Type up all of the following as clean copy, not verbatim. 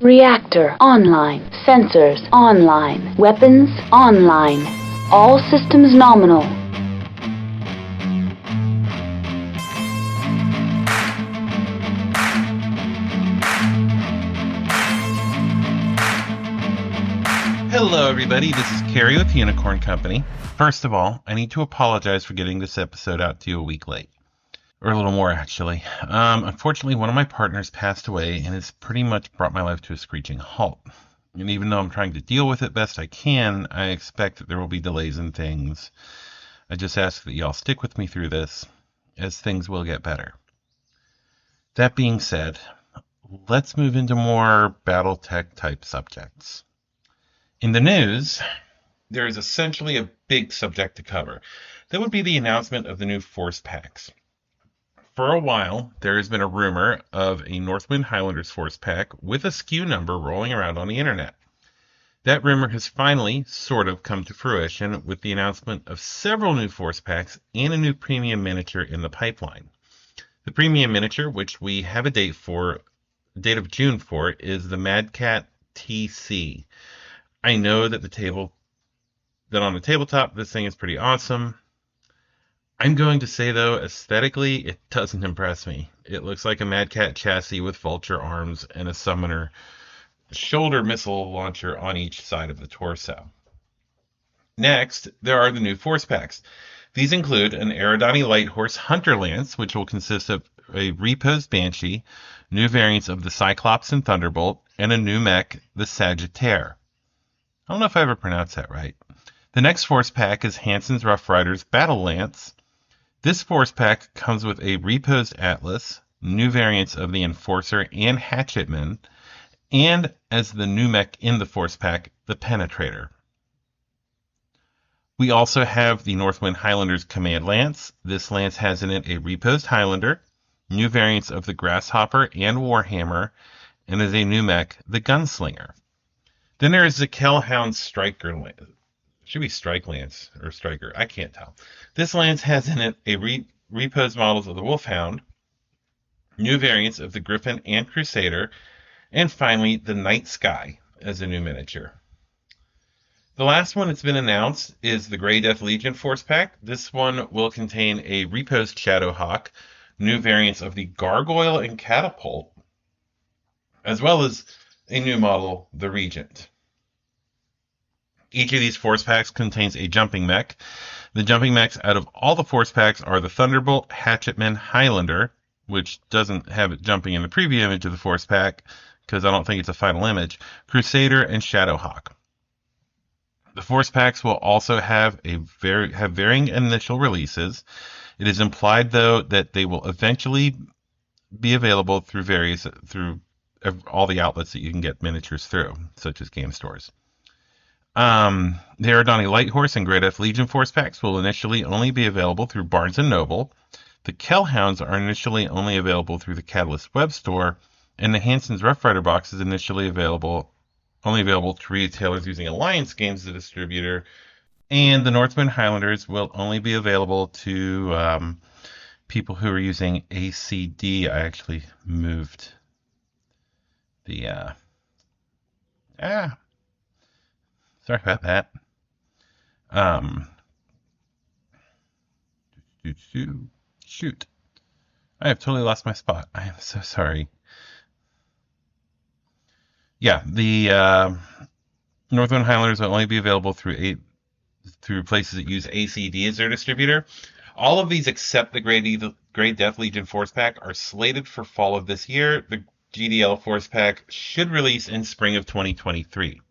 Reactor online. Sensors online. Weapons online. All systems nominal. Hello everybody, this is Carrie with Unicorn Company. First of all, I need to apologize for getting this episode out to you a week late. Or a little more, actually. Unfortunately, one of my partners passed away and has pretty much brought my life to a screeching halt. And even though I'm trying to deal with it best I can, I expect that there will be delays in things. I just ask that y'all stick with me through this, as things will get better. That being said, let's move into more BattleTech type subjects. In the news, there is essentially a big subject to cover. That would be the announcement of the new Force Packs. For a while, there has been a rumor of a Northwind Highlanders Force Pack with a SKU number rolling around on the internet. That rumor has finally, sort of, come to fruition with the announcement of several new Force Packs and a new premium miniature in the pipeline. The premium miniature, which we have a date of June for, is the Mad Cat TC. I know that on the tabletop, this thing is pretty awesome. I'm going to say, though, aesthetically, it doesn't impress me. It looks like a Mad Cat chassis with vulture arms and a summoner shoulder missile launcher on each side of the torso. Next, there are the new Force Packs. These include an Aerodani Light Horse Hunter Lance, which will consist of a reposed Banshee, new variants of the Cyclops and Thunderbolt, and a new mech, the Sagittaire. I don't know if I ever pronounced that right. The next Force Pack is Hansen's Rough Riders Battle Lance. This Force Pack comes with a reposed Atlas, new variants of the Enforcer and Hatchetman, and as the new mech in the Force Pack, the Penetrator. We also have the Northwind Highlanders Command Lance. This lance has in it a reposed Highlander, new variants of the Grasshopper and Warhammer, and as a new mech, the Gunslinger. Then there is the Kellhound Striker Lance. Should be Strike Lance or Striker. I can't tell. This lance has in it a reposed models of the Wolfhound, new variants of the Griffin and Crusader, and finally the Night Sky as a new miniature. The last one that's been announced is the Grey Death Legion Force Pack. This one will contain a reposed Shadowhawk, new variants of the Gargoyle and Catapult, as well as a new model, the Regent. Each of these Force Packs contains a jumping mech. The jumping mechs out of all the Force Packs are the Thunderbolt, Hatchetman, Highlander, which doesn't have it jumping in the preview image of the Force Pack, because I don't think it's a final image, Crusader, and Shadowhawk. The Force Packs will also have varying initial releases. It is implied, though, that they will eventually be available through all the outlets that you can get miniatures through, such as game stores. The Aerodani Light Horse and Grey Death Legion Force Packs will initially only be available through Barnes & Noble. The Kellhounds are initially only available through the Catalyst web store, and the Hansen's Rough Rider box is initially only available to retailers using Alliance Games, the distributor, and the Northwind Highlanders will only be available to people who are using ACD. I actually moved the sorry about that. Shoot. I have totally lost my spot. I am so sorry. Yeah, the Northwind Highlanders will only be available through places that use ACD as their distributor. All of these except the Grey Death Legion Force Pack are slated for fall of this year. The GDL Force Pack should release in spring of 2023.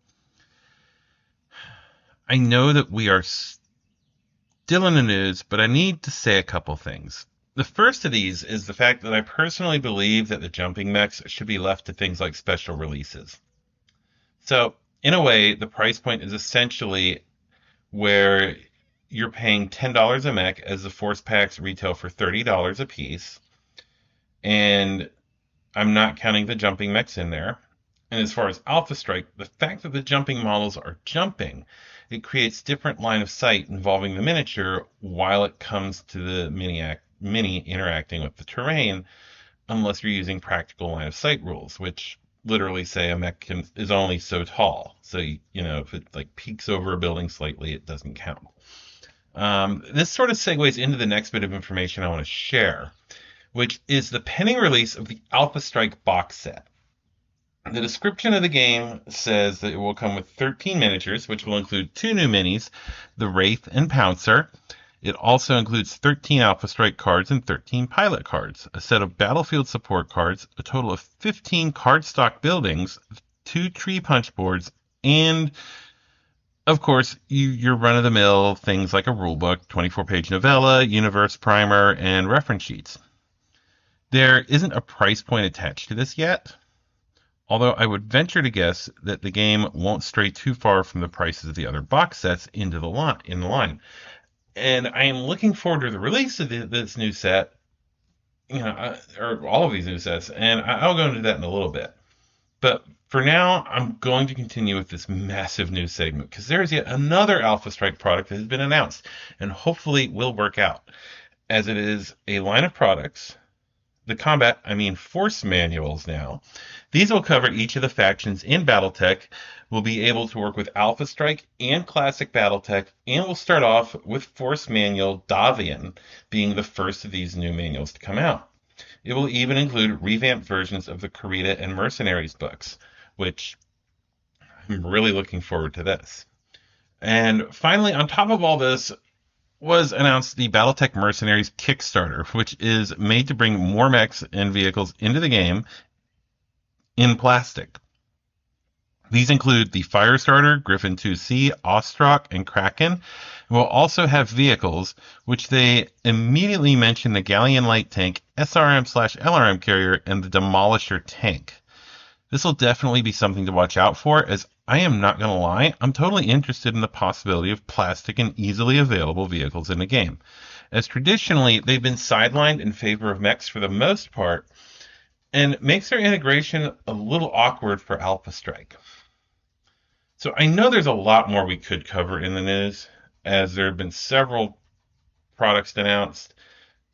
I know that we are still in the news, but I need to say a couple things. The first of these is the fact that I personally believe that the jumping mechs should be left to things like special releases. So, in a way, the price point is essentially where you're paying $10 a mech as the Force Packs retail for $30 a piece. And I'm not counting the jumping mechs in there. And as far as Alpha Strike, the fact that the jumping models are jumping, it creates different line of sight involving the miniature while it comes to the mini interacting with the terrain, unless you're using practical line of sight rules, which literally say a mech is only so tall. So, if it like peeks over a building slightly, it doesn't count. This sort of segues into the next bit of information I want to share, which is the pending release of the Alpha Strike box set. The description of the game says that it will come with 13 miniatures, which will include 2 new minis, the Wraith and Pouncer. It also includes 13 Alpha Strike cards and 13 pilot cards, a set of battlefield support cards, a total of 15 cardstock buildings, 2 tree punch boards, and, of course, your run-of-the-mill things like a rulebook, 24-page novella, universe primer, and reference sheets. There isn't a price point attached to this yet, although I would venture to guess that the game won't stray too far from the prices of the other box sets in the line. And I am looking forward to the release of this new set, or all of these new sets, and I'll go into that in a little bit. But for now, I'm going to continue with this massive news segment, because there is yet another Alpha Strike product that has been announced, and hopefully will work out, as it is a line of products. The force manuals now. These will cover each of the factions in BattleTech, will be able to work with Alpha Strike and Classic BattleTech, and will start off with Force Manual Davian being the first of these new manuals to come out. It will even include revamped versions of the Karita and Mercenaries books, which I'm really looking forward to this. And finally, on top of all this, was announced the BattleTech Mercenaries Kickstarter, which is made to bring more mechs and vehicles into the game in plastic. These include the Firestarter, Griffin 2C, Ostrock, and Kraken, and will also have vehicles, which they immediately mention the Galleon Light Tank, SRM/LRM carrier, and the Demolisher tank. This will definitely be something to watch out for, as I am not going to lie, I'm totally interested in the possibility of plastic and easily available vehicles in the game, as traditionally they've been sidelined in favor of mechs for the most part, and makes their integration a little awkward for Alpha Strike. So I know there's a lot more we could cover in the news, as there have been several products announced.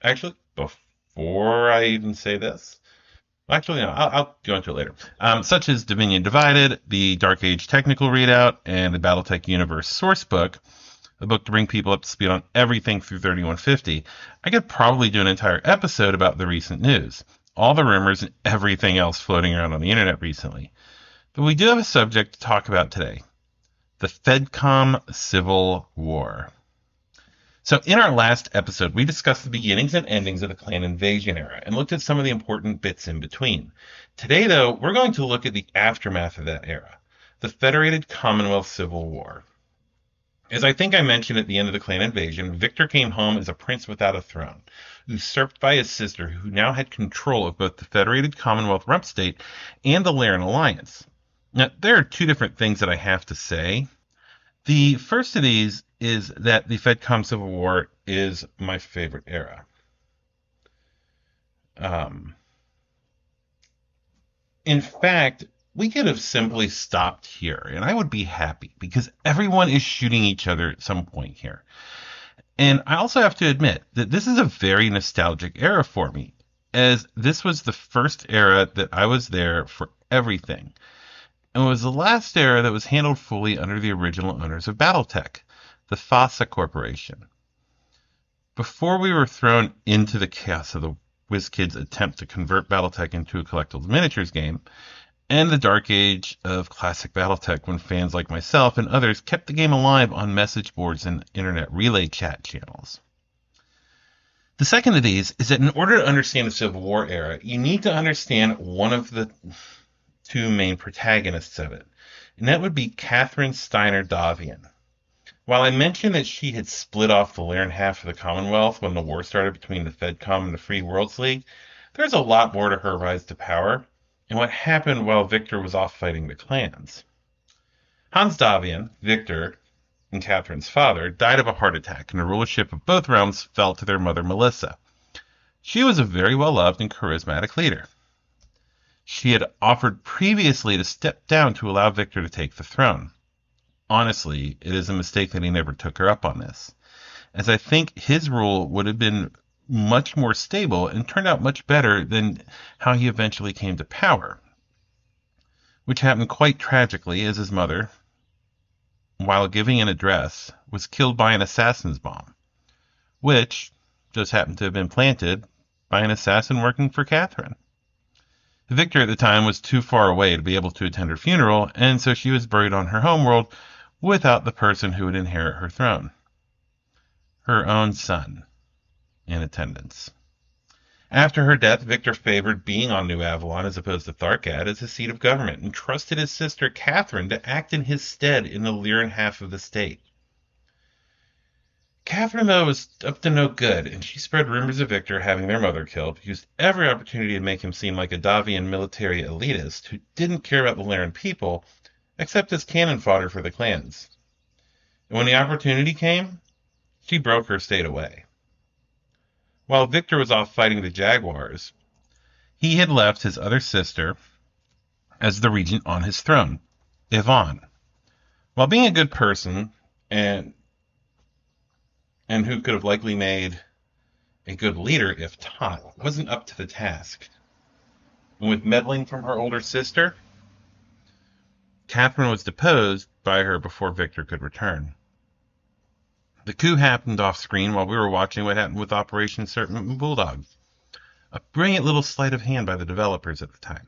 Actually, before I even say this, actually, no, I'll go into it later. Such as Dominion Divided, the Dark Age Technical Readout, and the BattleTech Universe Sourcebook, a book to bring people up to speed on everything through 3150. I could probably do an entire episode about the recent news, all the rumors, and everything else floating around on the internet recently. But we do have a subject to talk about today: the FedCom Civil War. So in our last episode, we discussed the beginnings and endings of the clan invasion era and looked at some of the important bits in between. Today, though, we're going to look at the aftermath of that era, the Federated Commonwealth Civil War. As I think I mentioned at the end of the clan invasion, Victor came home as a prince without a throne, usurped by his sister, who now had control of both the Federated Commonwealth Rump State and the Laren Alliance. Now, there are two different things that I have to say. The first of these is that the FedCom Civil War is my favorite era. In fact, we could have simply stopped here, and I would be happy, because everyone is shooting each other at some point here. And I also have to admit that this is a very nostalgic era for me, as this was the first era that I was there for everything, and was the last era that was handled fully under the original owners of BattleTech, the FASA Corporation. Before we were thrown into the chaos of the WizKids' attempt to convert BattleTech into a collectibles miniatures game, and the dark age of classic BattleTech, when fans like myself and others kept the game alive on message boards and internet relay chat channels. The second of these is that in order to understand the Civil War era, you need to understand one of the two main protagonists of it, and that would be Catherine Steiner Davian. While I mentioned that she had split off the Laren half of the Commonwealth when the war started between the FedCom and the Free Worlds League, there's a lot more to her rise to power, and what happened while Victor was off fighting the clans. Hans Davian, Victor, and Catherine's father, died of a heart attack, and the rulership of both realms fell to their mother Melissa. She was a very well-loved and charismatic leader. She had offered previously to step down to allow Victor to take the throne. Honestly, it is a mistake that he never took her up on this, as I think his rule would have been much more stable and turned out much better than how he eventually came to power. which happened quite tragically as his mother, while giving an address, was killed by an assassin's bomb, which just happened to have been planted by an assassin working for Catherine. Victor at the time was too far away to be able to attend her funeral, and so she was buried on her homeworld without the person who would inherit her throne. Her own son in attendance. After her death, Victor favored being on New Avalon as opposed to Tharkat as his seat of government, and trusted his sister Catherine to act in his stead in the Lyran half of the state. Catherine, though, was up to no good, and she spread rumors of Victor having their mother killed, used every opportunity to make him seem like a Davian military elitist who didn't care about the Lyran people, except as cannon fodder for the clans. And when the opportunity came, she broke her state away. While Victor was off fighting the Jaguars, he had left his other sister as the regent on his throne, Yvonne. While being a good person and who could have likely made a good leader if taught, wasn't up to the task. And with meddling from her older sister, Catherine was deposed by her before Victor could return. The coup happened off-screen while we were watching what happened with Operation Serpent Bulldog, a brilliant little sleight of hand by the developers at the time.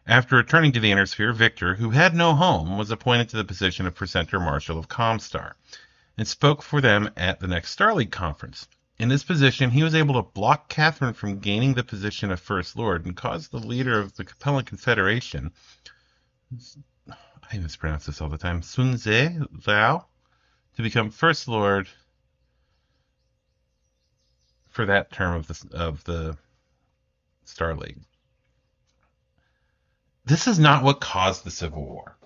After returning to the Inner Sphere, Victor, who had no home, was appointed to the position of Presenter Marshal of Comstar, and spoke for them at the next Starleague conference. In this position, he was able to block Catherine from gaining the position of First Lord and cause the leader of the Capellan Confederation, I mispronounce this all the time, Sun Zhao, to become First Lord for that term of the Starleague. This is not what caused the Civil War.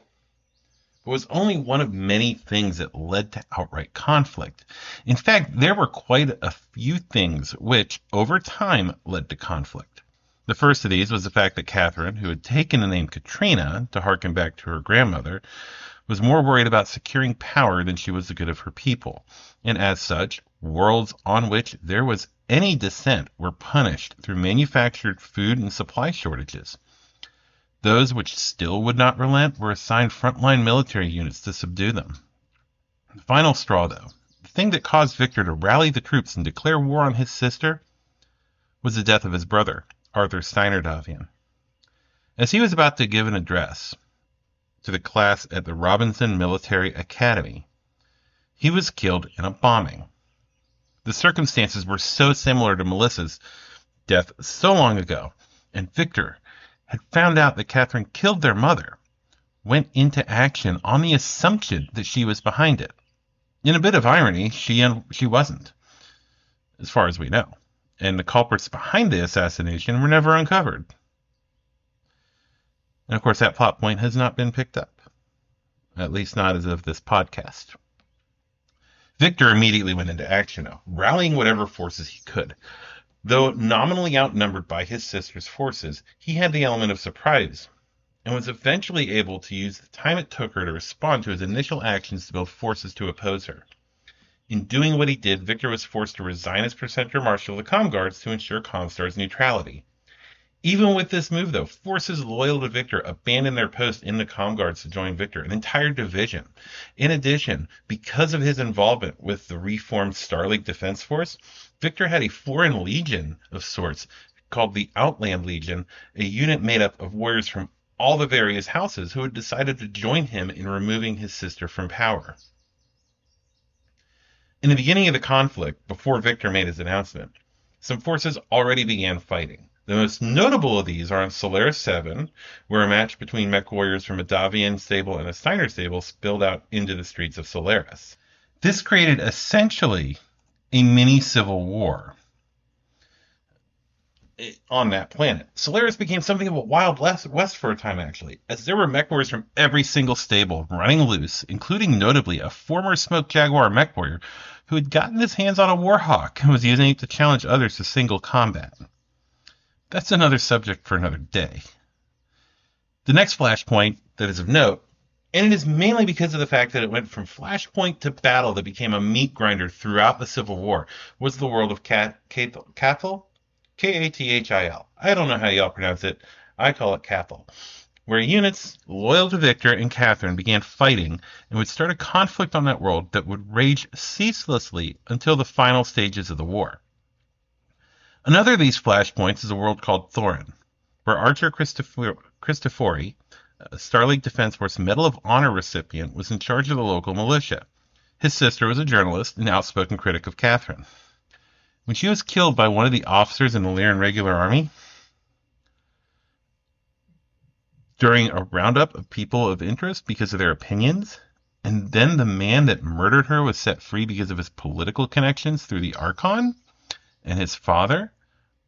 It was only one of many things that led to outright conflict. In fact, there were quite a few things which, over time, led to conflict. The first of these was the fact that Catherine, who had taken the name Katrina to harken back to her grandmother, was more worried about securing power than she was the good of her people, and as such, worlds on which there was any dissent were punished through manufactured food and supply shortages. Those which still would not relent were assigned frontline military units to subdue them. The final straw, though, the thing that caused Victor to rally the troops and declare war on his sister, was the death of his brother, Arthur Steiner Davian. As he was about to give an address to the class at the Robinson Military Academy, he was killed in a bombing. The circumstances were so similar to Melissa's death so long ago, and Victor had found out that Catherine killed their mother, went into action on the assumption that she was behind it. In a bit of irony, she wasn't, as far as we know, and the culprits behind the assassination were never uncovered. And of course, that plot point has not been picked up, at least not as of this podcast. Victor immediately went into action now, rallying whatever forces he could. Though nominally outnumbered by his sister's forces, he had the element of surprise, and was eventually able to use the time it took her to respond to his initial actions to build forces to oppose her. In doing what he did, Victor was forced to resign as Presenter Marshal of the Com Guards to ensure Comstar's neutrality. Even with this move, though, forces loyal to Victor abandoned their post in the Com Guards to join Victor, an entire division. In addition, because of his involvement with the reformed Starleague Defense Force, Victor had a foreign legion of sorts called the Outland Legion, a unit made up of warriors from all the various houses who had decided to join him in removing his sister from power. In the beginning of the conflict, before Victor made his announcement, some forces already began fighting. The most notable of these are on Solaris 7, where a match between mech warriors from a Davian stable and a Steiner stable spilled out into the streets of Solaris. This created essentially a mini-civil war on that planet. Solaris became something of a wild west for a time, actually, as there were mech warriors from every single stable running loose, including notably a former Smoke Jaguar mech warrior who had gotten his hands on a Warhawk and was using it to challenge others to single combat. That's another subject for another day. The next flashpoint that is of note, and it is mainly because of the fact that it went from flashpoint to battle that became a meat grinder throughout the Civil War, was the world of Cathal? K-A-T-H-I-L. I don't know how y'all pronounce it. I call it Cathal. where units loyal to Victor and Catherine began fighting and would start a conflict on that world that would rage ceaselessly until the final stages of the war. Another of these flashpoints is a world called Thorin, where Archer Christofori, a Starleague Defense Force Medal of Honor recipient, was in charge of the local militia. His sister was a journalist and outspoken critic of Catherine. When she was killed by one of the officers in the Lyran Regular Army, during a roundup of people of interest because of their opinions, and then the man that murdered her was set free because of his political connections through the Archon and his father,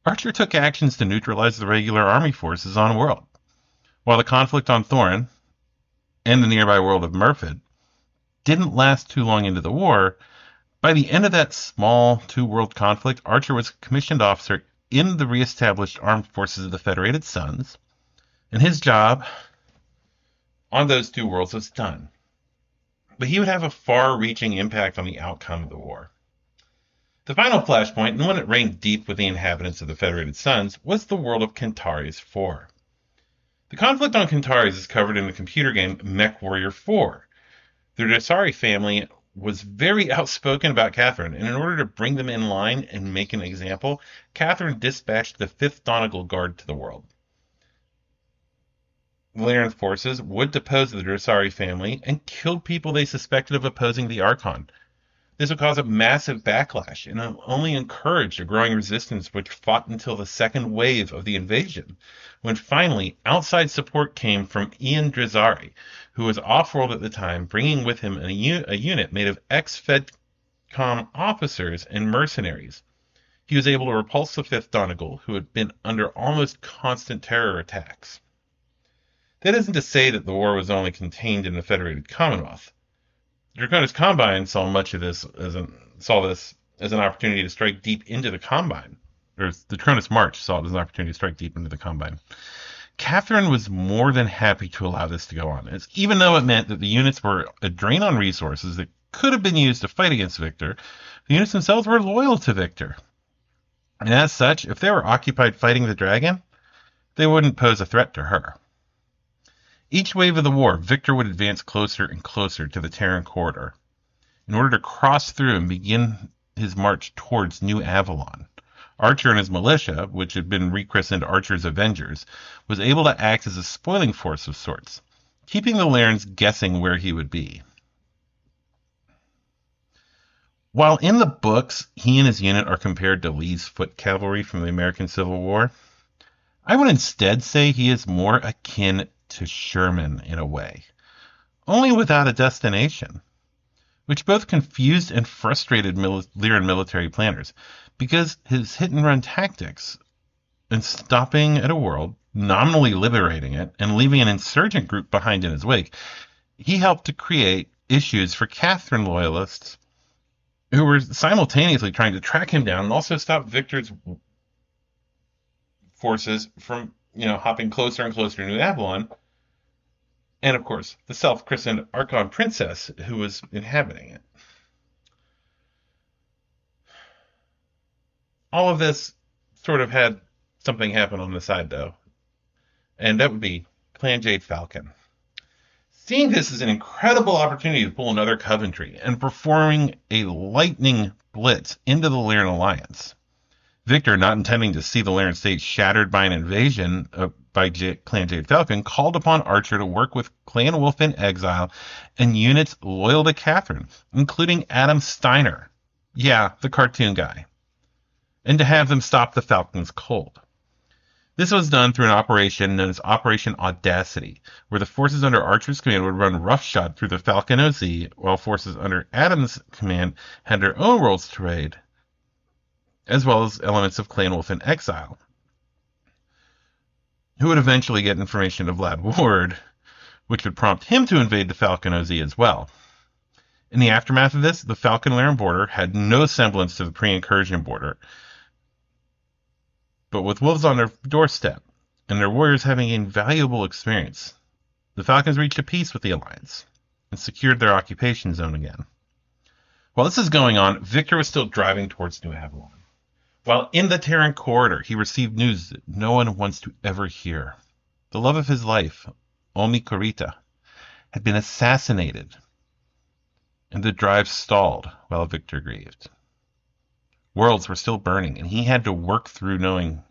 Archer took actions to neutralize the regular army forces on world. While the conflict on Thorin and the nearby world of Murfid didn't last too long into the war, by the end of that small two-world conflict, Archer was a commissioned officer in the reestablished armed forces of the Federated Suns, and his job on those two worlds was done. But he would have a far-reaching impact on the outcome of the war. The final flashpoint, and one that reigned deep with the inhabitants of the Federated Suns, was the world of Kentaris 4. The conflict on Kentaris is covered in the computer game MechWarrior 4. The Dasari family was very outspoken about Catherine, and in order to bring them in line and make an example, Catherine dispatched the 5th Donegal Guard to the world. The Lyran forces would depose the Dressari family and killed people they suspected of opposing the Archon. This would cause a massive backlash and only encouraged a growing resistance which fought until the second wave of the invasion, when finally outside support came from Ian Dressari, who was off-world at the time, bringing with him a unit made of ex-FedCom officers and mercenaries. He was able to repulse the 5th Donegal, who had been under almost constant terror attacks. That isn't to say that the war was only contained in the Federated Commonwealth. Draconis Combine saw this as an opportunity to strike deep into the Combine, or the Draconis March saw it as an opportunity to strike deep into the Combine. Catherine was more than happy to allow this to go on, even though it meant that the units were a drain on resources that could have been used to fight against Victor. The units themselves were loyal to Victor. And as such, if they were occupied fighting the dragon, they wouldn't pose a threat to her. Each wave of the war, Victor would advance closer and closer to the Terran corridor in order to cross through and begin his march towards New Avalon. Archer and his militia, which had been rechristened Archer's Avengers, was able to act as a spoiling force of sorts, keeping the Lyrans guessing where he would be. While in the books, he and his unit are compared to Lee's foot cavalry from the American Civil War, I would instead say he is more akin to Sherman in a way, only without a destination, which both confused and frustrated Lyran military planners, because his hit-and-run tactics in stopping at a world, nominally liberating it, and leaving an insurgent group behind in his wake, he helped to create issues for Catherine loyalists who were simultaneously trying to track him down and also stop Victor's forces from hopping closer and closer to New Avalon, and of course, the self-christened Archon princess who was inhabiting it. All of this sort of had something happen on the side, though, and that would be Clan Jade Falcon. Seeing this as an incredible opportunity to pull another Coventry and performing a lightning blitz into the Lyran Alliance, Victor, not intending to see the Lyran state shattered by an invasion by Clan Jade Falcon, called upon Archer to work with Clan Wolf in Exile and units loyal to Catherine, including Adam Steiner, the cartoon guy, and to have them stop the Falcon's cold. This was done through an operation known as Operation Audacity, where the forces under Archer's command would run roughshod through the Falcon OZ, while forces under Adam's command had their own worlds to raid, as well as elements of Clan Wolf in Exile, who would eventually get information of Vlad Ward, which would prompt him to invade the Falcon OZ as well. In the aftermath of this, the Falcon-Lyran border had no semblance to the pre-incursion border, but with wolves on their doorstep, and their warriors having gained valuable experience, the Falcons reached a peace with the Alliance, and secured their occupation zone again. While this is going on, Victor was still driving towards New Avalon. While in the Terran corridor, he received news that no one wants to ever hear. The love of his life, Omi Kurita, had been assassinated, and the drive stalled while Victor grieved. Worlds were still burning, and he had to work through knowing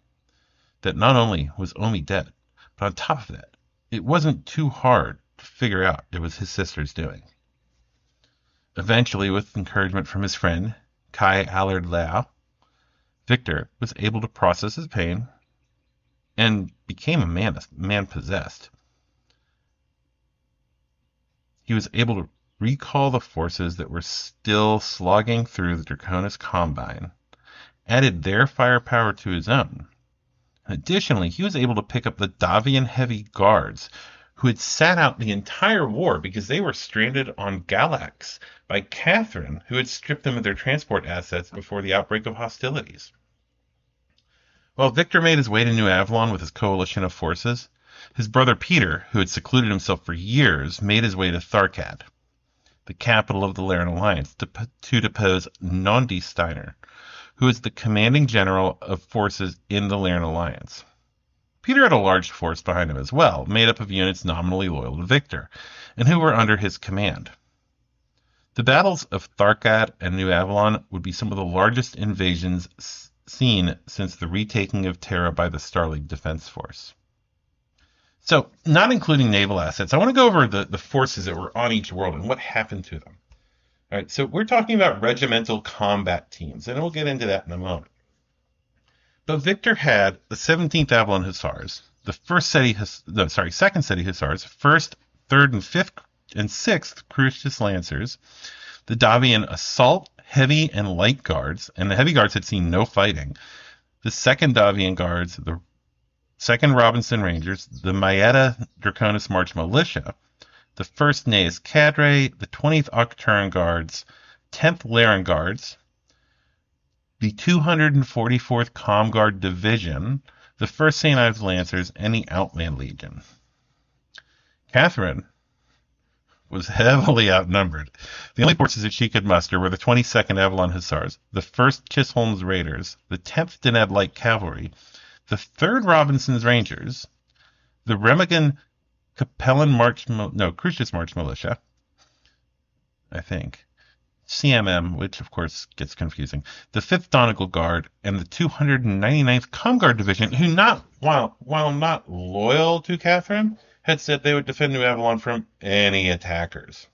that not only was Omi dead, but on top of that, it wasn't too hard to figure out it was his sister's doing. Eventually, with encouragement from his friend, Kai Allard Lau, Victor was able to process his pain and became a man possessed. He was able to recall the forces that were still slogging through the Draconis Combine, added their firepower to his own. Additionally, he was able to pick up the Davian Heavy Guards, who had sat out the entire war because they were stranded on Galax by Catherine, who had stripped them of their transport assets before the outbreak of hostilities. While Victor made his way to New Avalon with his coalition of forces, his brother Peter, who had secluded himself for years, made his way to Tharkad, the capital of the Laren Alliance, to depose Nondi Steiner, who is the commanding general of forces in the Laren Alliance. Peter had a large force behind him as well, made up of units nominally loyal to Victor, and who were under his command. The battles of Tharkad and New Avalon would be some of the largest invasions seen since the retaking of Terra by the Starleague Defense Force. So, not including naval assets, I want to go over the forces that were on each world and what happened to them. All right, so we're talking about regimental combat teams, and we'll get into that in a moment. But Victor had the 17th Avalon Hussars, the second Ceti Hussars, 1st, 3rd, and 5th, and 6th Crucius Lancers, the Davian Assault, Heavy, and Light Guards, and the Heavy Guards had seen no fighting, the 2nd Davian Guards, the 2nd Robinson Rangers, the Maeda Draconis March Militia, the 1st Neas Cadre, the 20th Octuran Guards, 10th Laren Guards, the 244th Comguard Division, the 1st St. Ives Lancers, and the Outland Legion. Catherine was heavily outnumbered. The only forces that she could muster were the 22nd Avalon Hussars, the 1st Chisholm's Raiders, the 10th Deneb Light Cavalry, the 3rd Robinson's Rangers, the Remagen Crucius March Militia, I think, CMM, which of course gets confusing, the 5th Donegal Guard, and the 299th Comguard Division, who while not loyal to Catherine, had said they would defend New Avalon from any attackers.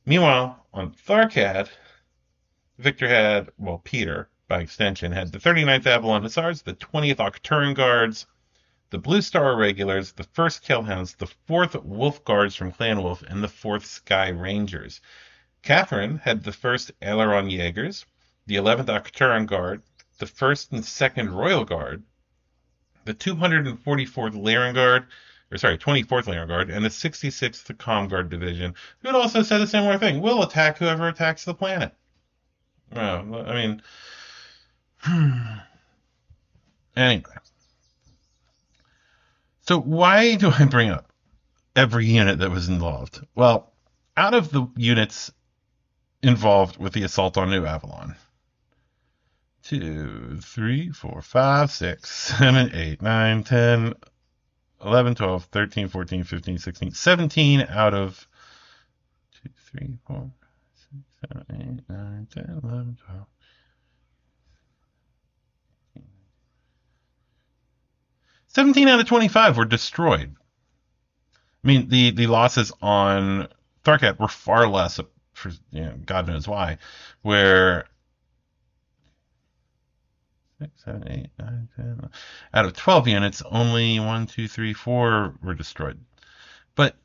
Meanwhile, on Tharkad, Peter, by extension, had the 39th Avalon Hussars, the 20th Octuran Guards, the Blue Star Regulars, the 1st Killhounds, the 4th Wolf Guards from Clan Wolf, and the 4th Sky Rangers. Catherine had the 1st Aileron Jaegers, the 11th Octuran Guard, the 1st and 2nd Royal Guard, the 244th Laren Guard, 24th Laren Guard, and the 66th Comguard Division, who had also said a similar thing. We'll attack whoever attacks the planet. Well, I mean... Anyway. So why do I bring up every unit that was involved? Well, out of the units involved with the assault on New Avalon, 2, 3, 4, 5, 6, 7, 8, 9, 10, 11, 12, 13, 14, 15, 16, 17 out of 2, 3, 4, 6, 7, 8, 9, 10, 11, 12. 17 out of 25 were destroyed. I mean, the losses on Tharkad were far less, for God knows why, where 6, 7, 8, 9, 10, out of 12 units, only 1, 2, 3, 4 were destroyed. But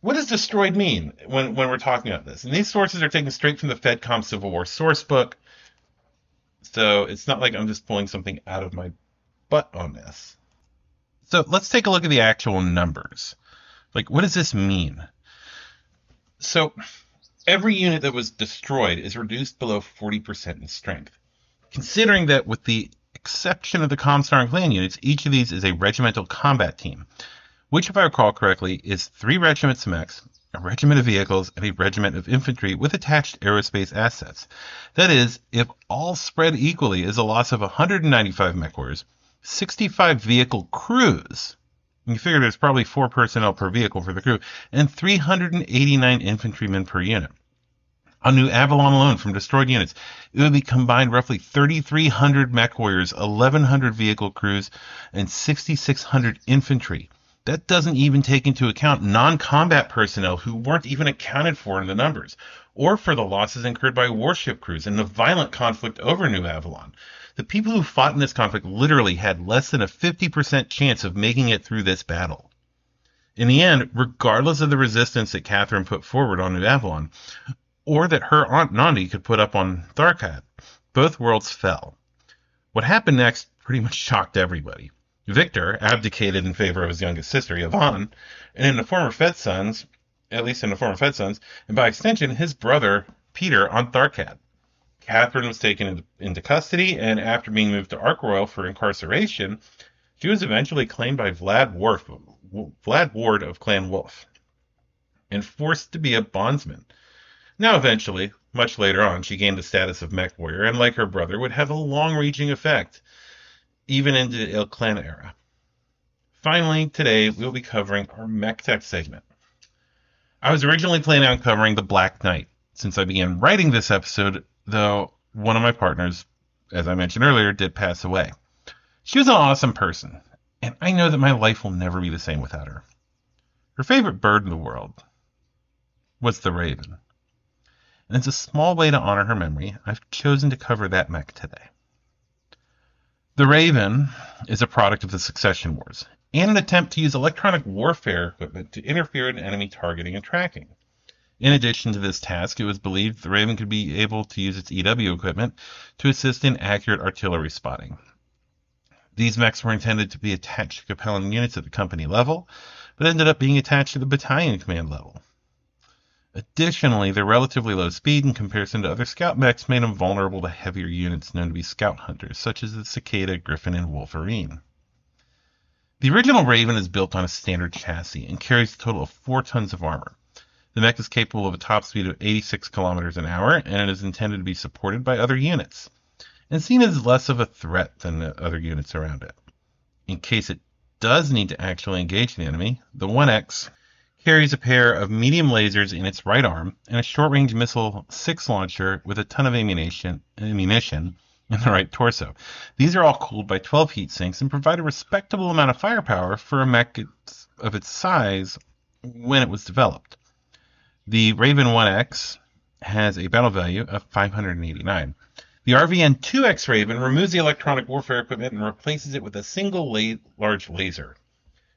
what does destroyed mean when we're talking about this? And these sources are taken straight from the FedCom Civil War source book, so it's not like I'm just pulling something out of my butt on this. So let's take a look at the actual numbers. Like, what does this mean? So every unit that was destroyed is reduced below 40% in strength. Considering that with the exception of the Comstar and Clan units, each of these is a regimental combat team, which, if I recall correctly, is 3 regiments mechs, a regiment of vehicles, and a regiment of infantry with attached aerospace assets. That is, if all spread equally, is a loss of 195 mech warriors, 65 vehicle crews. You figure there's probably 4 personnel per vehicle for the crew, and 389 infantrymen per unit. On New Avalon alone, from destroyed units, it would be combined roughly 3,300 mech warriors, 1,100 vehicle crews, and 6,600 infantry. That doesn't even take into account non-combat personnel who weren't even accounted for in the numbers, or for the losses incurred by warship crews in the violent conflict over New Avalon. The people who fought in this conflict literally had less than a 50% chance of making it through this battle. In the end, regardless of the resistance that Catherine put forward on New Avalon, or that her aunt Nandi could put up on Tharkat, both worlds fell. What happened next pretty much shocked everybody. Victor abdicated in favor of his youngest sister, Yvonne, and in the former Fed Sons, at least in the former Fed Sons, and by extension, his brother, Peter, on Tharkat. Catherine was taken into custody, and after being moved to Ark Royal for incarceration, she was eventually claimed by Vlad Ward of Clan Wolf, and forced to be a bondsman. Now, eventually, much later on, she gained the status of mech warrior, and like her brother, would have a long-reaching effect, even into the Il Clan era. Finally, today, we'll be covering our mech tech segment. I was originally planning on covering the Black Knight, since I began writing this episode, though one of my partners, as I mentioned earlier, did pass away. She was an awesome person, and I know that my life will never be the same without her. Her favorite bird in the world was the raven. And as a small way to honor her memory, I've chosen to cover that mech today. The Raven is a product of the Succession Wars, and an attempt to use electronic warfare equipment to interfere in enemy targeting and tracking. In addition to this task, it was believed the Raven could be able to use its EW equipment to assist in accurate artillery spotting. These mechs were intended to be attached to compelling units at the company level, but ended up being attached to the battalion command level. Additionally, their relatively low speed in comparison to other scout mechs made them vulnerable to heavier units known to be scout hunters, such as the Cicada, Griffin, and Wolverine. The original Raven is built on a standard chassis and carries a total of 4 tons of armor. The mech is capable of a top speed of 86 kilometers an hour, and it is intended to be supported by other units, and seen as less of a threat than the other units around it. In case it does need to actually engage the enemy, the 1X carries a pair of medium lasers in its right arm and a short-range missile 6 launcher with a ton of ammunition in the right torso. These are all cooled by 12 heat sinks and provide a respectable amount of firepower for a mech of its size when it was developed. The Raven 1X has a battle value of 589. The RVN 2X Raven removes the electronic warfare equipment and replaces it with a single large laser.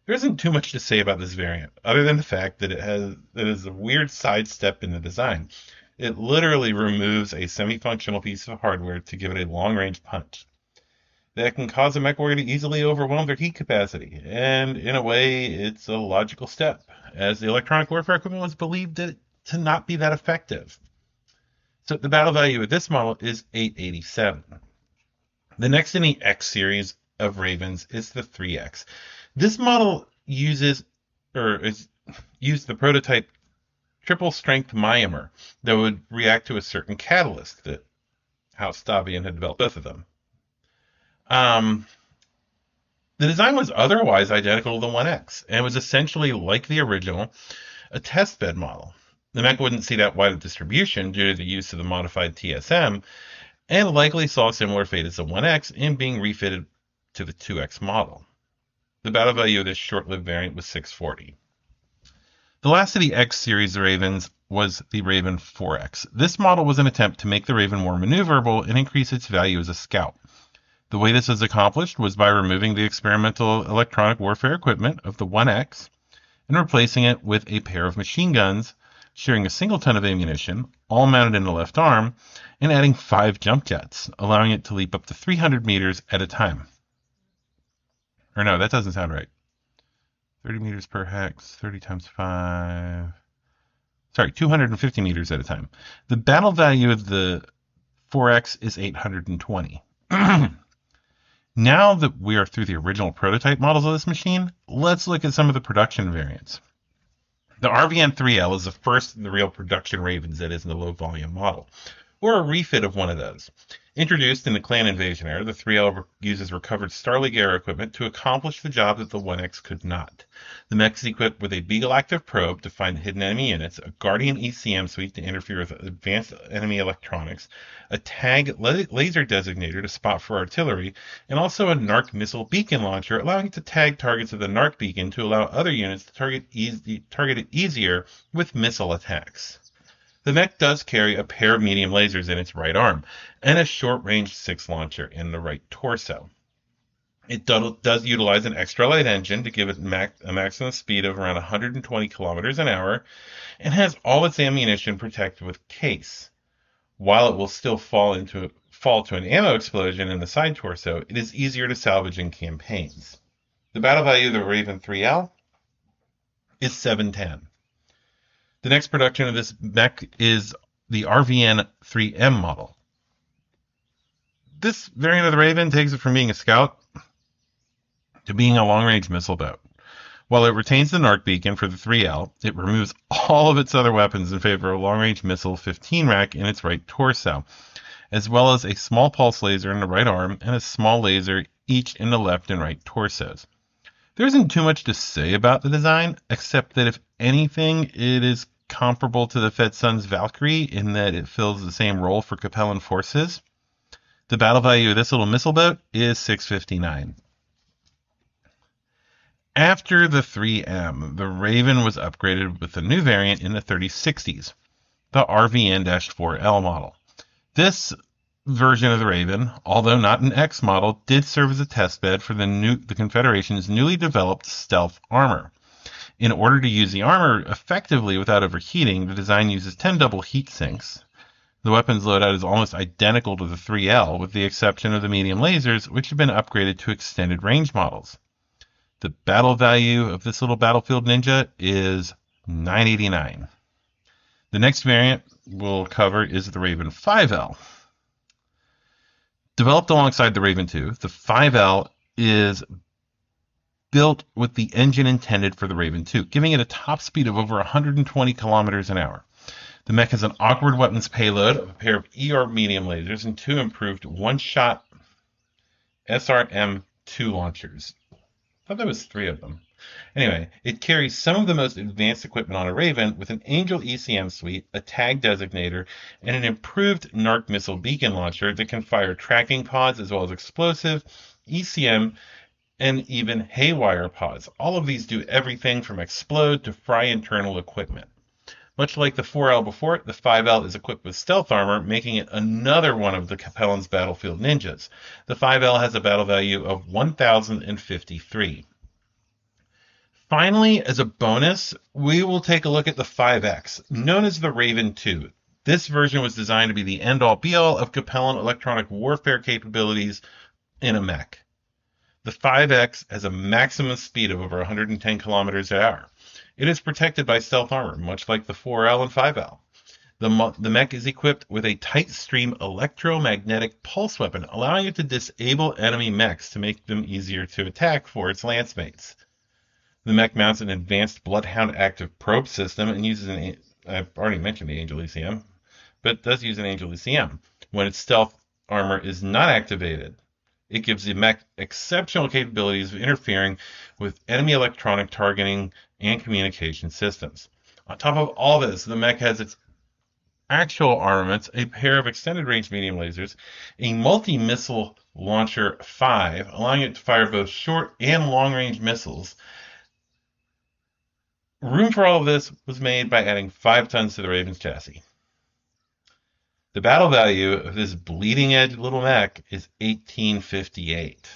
There isn't too much to say about this variant, other than the fact that it is a weird sidestep in the design. It literally removes a semi-functional piece of hardware to give it a long-range punch. That can cause a mech warrior to easily overwhelm their heat capacity, and in a way, it's a logical step, as the electronic warfare equipment was believed to not be that effective. So the battle value of this model is 887. The next in the X series of Ravens is the 3X. This model used the prototype triple strength myomer that would react to a certain catalyst that House Stavian had developed both of them. The design was otherwise identical to the 1X and was essentially like the original, a testbed model. The mech wouldn't see that wide of distribution due to the use of the modified TSM, and likely saw a similar fate as the 1X in being refitted to the 2X model. The battle value of this short-lived variant was 640. The last of the X series Ravens was the Raven 4X. This model was an attempt to make the Raven more maneuverable and increase its value as a scout. The way this was accomplished was by removing the experimental electronic warfare equipment of the 1X and replacing it with a pair of machine guns sharing a single ton of ammunition, all mounted in the left arm, and adding 5 jump jets, allowing it to leap up to 300 meters at a time. Or no, that doesn't sound right. 30 meters per hex, 30 times 5. Sorry, 250 meters at a time. The battle value of the 4X is 820. Now that we are through the original prototype models of this machine, let's look at some of the production variants. The RVN-3L is the first in the real production Ravens that isn't a low-volume model, or a refit of one of those. Introduced in the Clan Invasion era, the 3L uses recovered Starleague era equipment to accomplish the job that the 1X could not. The mech is equipped with a Beagle active probe to find hidden enemy units, a Guardian ECM suite to interfere with advanced enemy electronics, a TAG laser designator to spot for artillery, and also a NARC missile beacon launcher, allowing it to tag targets of the NARC beacon to allow other units to target it easier with missile attacks. The mech does carry a pair of medium lasers in its right arm and a short-range 6 launcher in the right torso. It does utilize an extra-light engine to give it a maximum speed of around 120 kilometers an hour and has all its ammunition protected with case. While it will still fall to an ammo explosion in the side torso, it is easier to salvage in campaigns. The battle value of the Raven 3L is 710. The next production of this mech is the RVN 3M model. This variant of the Raven takes it from being a scout to being a long-range missile boat. While it retains the NARC beacon for the 3L, it removes all of its other weapons in favor of a long-range missile 15 rack in its right torso, as well as a small pulse laser in the right arm and a small laser each in the left and right torsos. There isn't too much to say about the design, except that if anything, it is comparable to the FedSun's Valkyrie in that it fills the same role for Capellan forces. The battle value of this little missile boat is 659. After the 3M, the Raven was upgraded with a new variant in the 3060s, the RVN-4L model. This version of the Raven, although not an X model, did serve as a testbed for the Confederation's newly developed stealth armor. In order to use the armor effectively without overheating, the design uses 10 double heat sinks. The weapon's loadout is almost identical to the 3L, with the exception of the medium lasers, which have been upgraded to extended range models. The battle value of this little battlefield ninja is 989. The next variant we'll cover is the Raven 5L. Developed alongside the Raven 2, the 5L is built with the engine intended for the Raven 2, giving it a top speed of over 120 kilometers an hour. The mech has an awkward weapons payload of a pair of ER medium lasers and 2 improved one-shot SRM-2 launchers. I thought there was 3 of them. Anyway, it carries some of the most advanced equipment on a Raven with an Angel ECM suite, a tag designator, and an improved NARC missile beacon launcher that can fire tracking pods as well as explosive, ECM, and even haywire pods. All of these do everything from explode to fry internal equipment. Much like the 4L before it, the 5L is equipped with stealth armor, making it another one of the Capellan's battlefield ninjas. The 5L has a battle value of 1,053. Finally, as a bonus, we will take a look at the 5X, known as the Raven 2. This version was designed to be the end-all be-all of Capellan electronic warfare capabilities in a mech. The 5X has a maximum speed of over 110 kilometers an hour. It is protected by stealth armor, much like the 4L and 5L. The mech is equipped with a tight stream electromagnetic pulse weapon, allowing it to disable enemy mechs to make them easier to attack for its lance mates. The mech mounts an advanced Bloodhound active probe system and uses I've already mentioned the Angel ECM, but it does use an Angel ECM when its stealth armor is not activated. It gives the mech exceptional capabilities of interfering with enemy electronic targeting and communication systems. On top of all this, the mech has its actual armaments, a pair of extended range medium lasers, a multi-missile launcher 5, allowing it to fire both short and long range missiles. Room for all of this was made by adding 5 tons to the Raven's chassis. The battle value of this bleeding edge little mech is 1858.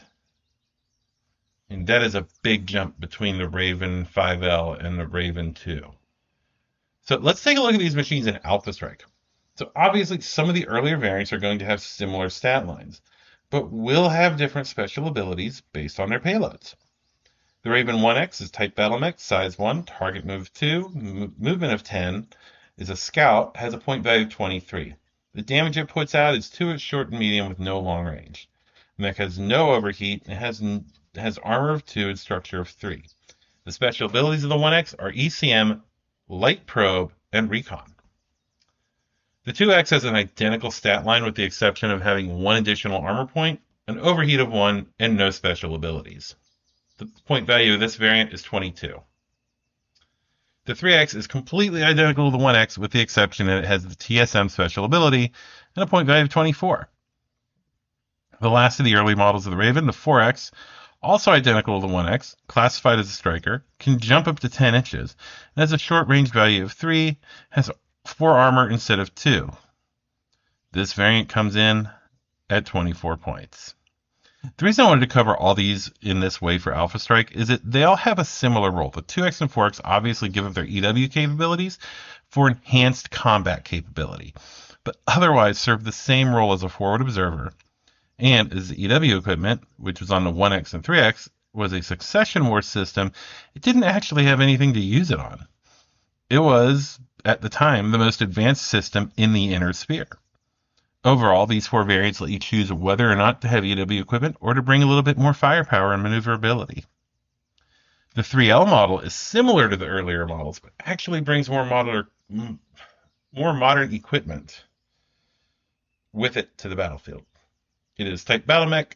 And that is a big jump between the Raven 5L and the Raven 2. So let's take a look at these machines in Alpha Strike. So obviously some of the earlier variants are going to have similar stat lines, but will have different special abilities based on their payloads. The Raven 1X is Type Battle Mech, size 1, target move 2, movement of 10, is a scout, has a point value of 23. The damage it puts out is 2 at short and medium with no long range. The mech has no overheat and has armor of 2 and structure of 3. The special abilities of the 1X are ECM, light probe, and recon. The 2X has an identical stat line with the exception of having one additional armor point, an overheat of 1, and no special abilities. The point value of this variant is 22. The 3X is completely identical to the 1X with the exception that it has the TSM special ability and a point value of 24. The last of the early models of the Raven, the 4X, also identical to the 1X, classified as a striker, can jump up to 10 inches, and has a short range value of 3, has 4 armor instead of 2. This variant comes in at 24 points. The reason I wanted to cover all these in this way for Alpha Strike is that they all have a similar role. The 2X and 4X obviously give up their EW capabilities for enhanced combat capability, but otherwise serve the same role as a forward observer, and as the EW equipment, which was on the 1X and 3X, was a succession war system, it didn't actually have anything to use it on. It was, at the time, the most advanced system in the inner sphere. Overall, these 4 variants let you choose whether or not to have EW equipment or to bring a little bit more firepower and maneuverability. The 3L model is similar to the earlier models, but actually brings more modern equipment with it to the battlefield. It is Type BattleMech,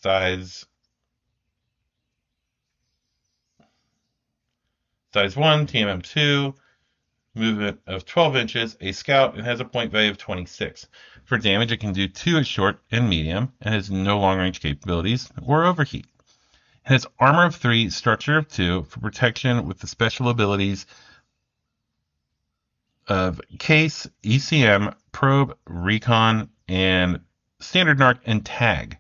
size 1, TMM2, movement of 12 inches, a scout, and has a point value of 26. For damage, it can do 2 at short and medium, and has no long-range capabilities or overheat. It has armor of 3, structure of 2, for protection with the special abilities of Case, ECM, Probe, Recon, and Standard Narc and Tag.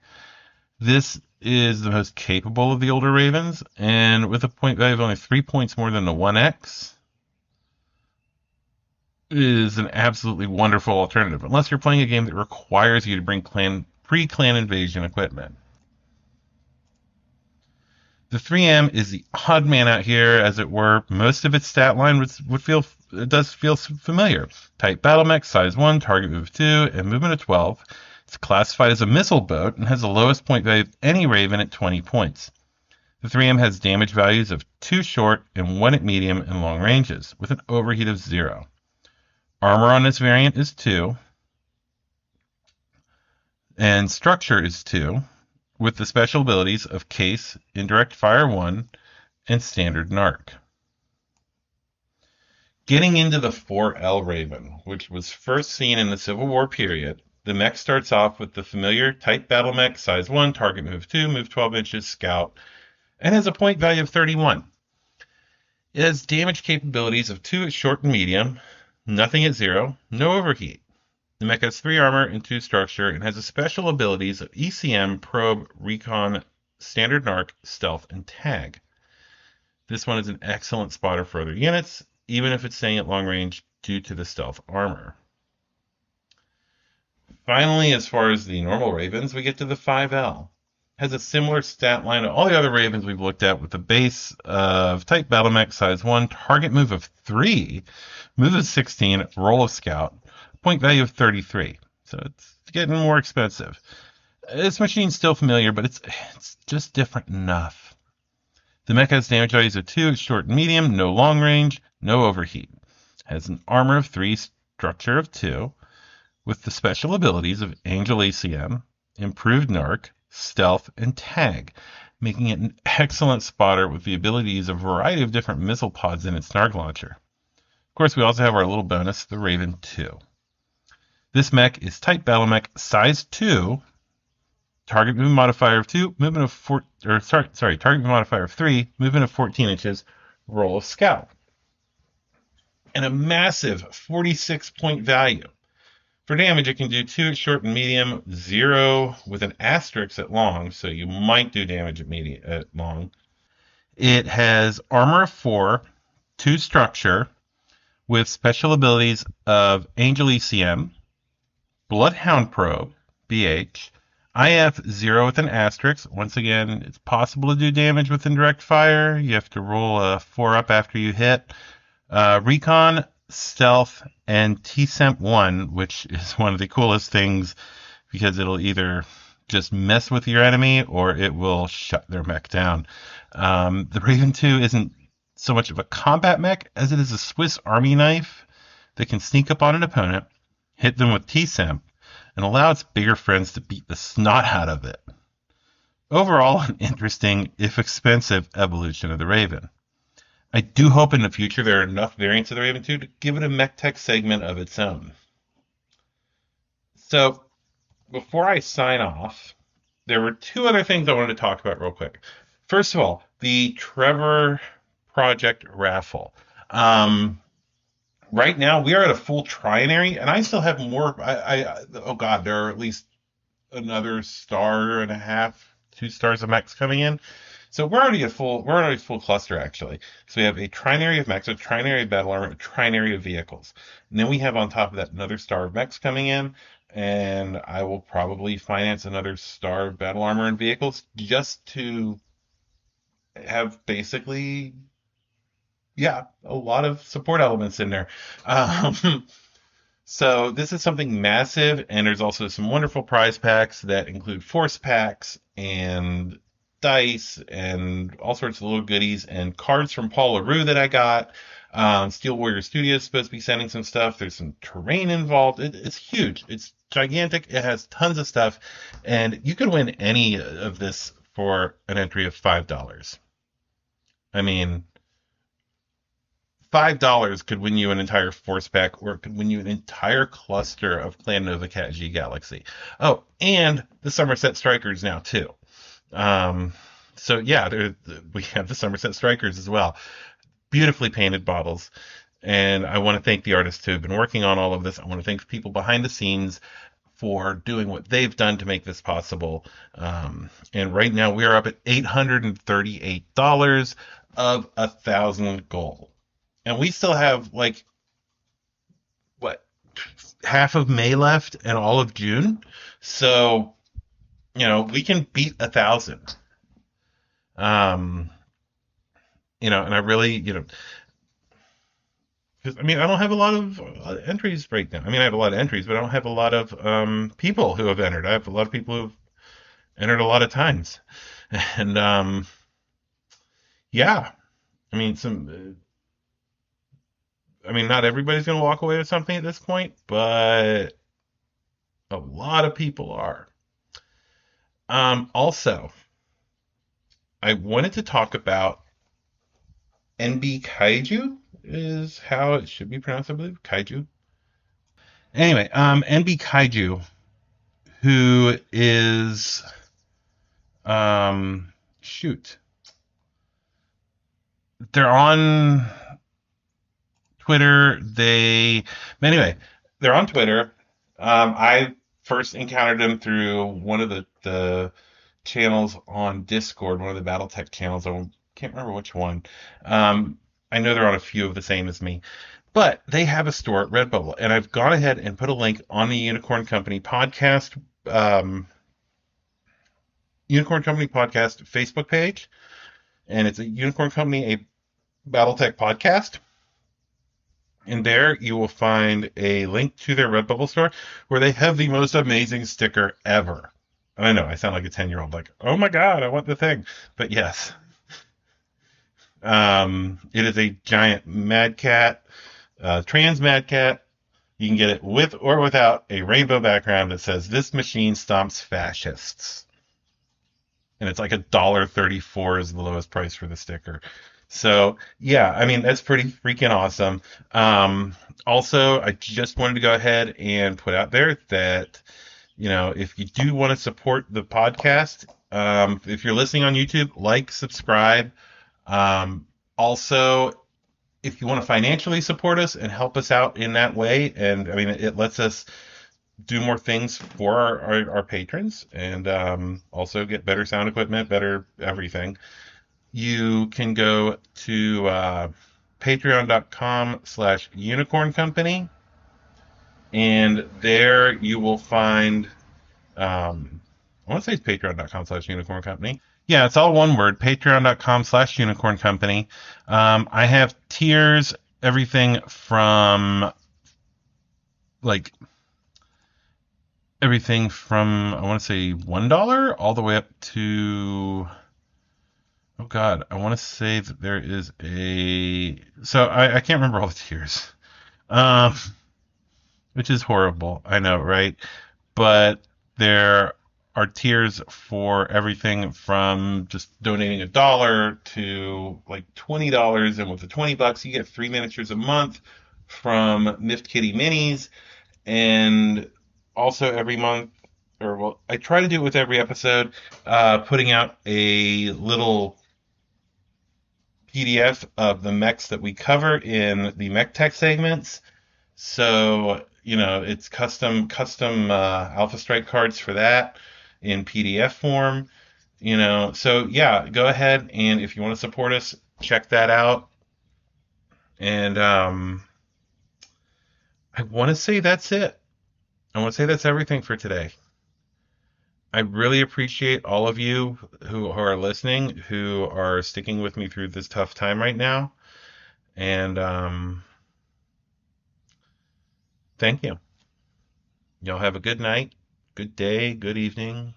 This is the most capable of the older Ravens, and with a point value of only 3 points more than the 1X, is an absolutely wonderful alternative, unless you're playing a game that requires you to bring pre-clan invasion equipment. The 3M is the odd man out here, as it were. Most of its stat line does feel familiar. Type BattleMech, size 1, target move of 2, and movement of 12. It's classified as a missile boat and has the lowest point value of any Raven at 20 points. The 3M has damage values of 2 short and 1 at medium and long ranges, with an overheat of 0. Armor on this variant is 2, and structure is 2, with the special abilities of Case, Indirect Fire 1, and Standard Narc. Getting into the 4L Raven, which was first seen in the Civil War period, the mech starts off with the familiar Type BattleMech, size 1, target move 2, move 12 inches, scout, and has a point value of 31. It has damage capabilities of 2 at short and medium, nothing at 0, no overheat. The mech has 3 armor and 2 structure and has the special abilities of ECM, Probe, Recon, Standard Narc, Stealth, and Tag. This one is an excellent spotter for other units, even if it's staying at long range due to the stealth armor. Finally, as far as the normal Ravens, we get to the 5L. Has a similar stat line to all the other Ravens we've looked at, with the base of Type BattleMech, size 1, target move of 3, move of 16, roll of scout, point value of 33. So it's getting more expensive. This machine's still familiar, but it's just different enough. The mech has damage values of 2 at short and medium, no long range, no overheat. Has an armor of 3, structure of 2, with the special abilities of Angel ACM, Improved Narc, Stealth, and Tag, making it an excellent spotter with the ability to use a variety of different missile pods in its Narc launcher. Of course, we also have our little bonus, the Raven 2. This mech is Type BattleMech, size 2, target movement modifier of 2, movement of target movement modifier of 3, movement of 14 inches, roll of scout, and a massive 46-point value. For damage, it can do 2 at short and medium, 0 with an asterisk at long, so you might do damage at long. It has armor of 4, 2 structure, with special abilities of Angel ECM, Bloodhound Probe, BH, IF 0 with an asterisk. Once again, it's possible to do damage with indirect fire. You have to roll a 4 up after you hit. Recon, Stealth, and TSEMP 1, which is one of the coolest things because it'll either just mess with your enemy or it will shut their mech down. The Raven 2 isn't so much of a combat mech as it is a Swiss Army knife that can sneak up on an opponent, hit them with T-Simp, and allow its bigger friends to beat the snot out of it. Overall, an interesting, if expensive, evolution of the Raven. I do hope in the future there are enough variants of the Raven 2 to give it a mech tech segment of its own. So, before I sign off, there were two other things I wanted to talk about real quick. First of all, the Trevor Project Raffle. Right now, we are at a full trinary, and I still have more. Oh God, there are at least another star and a half, 2 stars of mechs coming in. So we're already full cluster actually. So we have a trinary of mechs, a trinary of battle armor, a trinary of vehicles. And then we have on top of that another star of mechs coming in, and I will probably finance another star of battle armor and vehicles just to have basically, yeah, a lot of support elements in there. Um, So this is something massive, and there's also some wonderful prize packs that include force packs and dice and all sorts of little goodies and cards from Paul LaRue that I got. Steel Warrior Studios is supposed to be sending some stuff. There's some terrain involved. It's huge. It's gigantic. It has tons of stuff, and you could win any of this for an entry of $5. I mean, $5 could win you an entire force pack, or it could win you an entire cluster of Clan Nova Cat G Galaxy. Oh, and the Somerset Strikers now too. So yeah, we have the Somerset Strikers as well. Beautifully painted bottles. And I want to thank the artists who have been working on all of this. I want to thank the people behind the scenes for doing what they've done to make this possible. And right now we are up at $838 of 1,000 gold. And we still have like what, half of May left and all of June. So, we can beat 1,000. And I really, because I don't have a lot of entries right now. I mean, I have a lot of entries, but I don't have a lot of people who have entered. I have a lot of people who've entered a lot of times, and yeah, I mean, not everybody's going to walk away with something at this point, but a lot of people are. Also, I wanted to talk about NB Kaiju, is how it should be pronounced, I believe. Kaiju. Anyway, NB Kaiju, who is, shoot. They're on Twitter. Anyway, they're on Twitter. I first encountered them through one of the channels on Discord, one of the BattleTech channels. I can't remember which one. I know they're on a few of the same as me, but they have a store at Redbubble, and I've gone ahead and put a link on the Unicorn Company podcast, Facebook page, and it's a Unicorn Company, a BattleTech podcast. And there you will find a link to their Redbubble store where they have the most amazing sticker ever. I know, I sound like a 10-year-old, like, oh my God, I want the thing. But yes. It is a giant Mad Cat, trans Mad Cat. You can get it with or without a rainbow background that says, "This machine stomps fascists." And it's like $1.34 is the lowest price for the sticker. So yeah, that's pretty freaking awesome. Also, I just wanted to go ahead and put out there that, if you do want to support the podcast, if you're listening on YouTube, like, subscribe. Also, if you want to financially support us and help us out in that way, and it lets us do more things for our patrons, and also get better sound equipment, better everything. You can go to patreon.com/unicorn company, and there you will find, I want to say it's patreon.com/unicorn company. Yeah, it's all one word, patreon.com/unicorn company. I have tiers, everything from I want to say $1 all the way up to, oh God, I want to say that there is so I can't remember all the tiers. which is horrible. I know, right? But there are tiers for everything from just donating $1 to like $20, and with the $20 you get 3 miniatures a month from Miffed Kitty Minis, and also every month, or well, I try to do it with every episode, putting out a little PDF of the mechs that we cover in the mech tech segments. So, it's custom Alpha Strike cards for that in PDF form. So yeah, go ahead, and if you want to support us, check that out. And I want to say that's it. I want to say that's everything for today. I really appreciate all of you who are listening, who are sticking with me through this tough time right now. And thank you. Y'all have a good night, good day, good evening,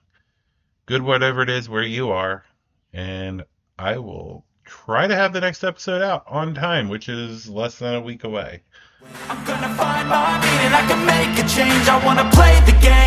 good whatever it is where you are. And I will try to have the next episode out on time, which is less than a week away. I'm gonna find my meaning, I can make a change, I wanna play the game.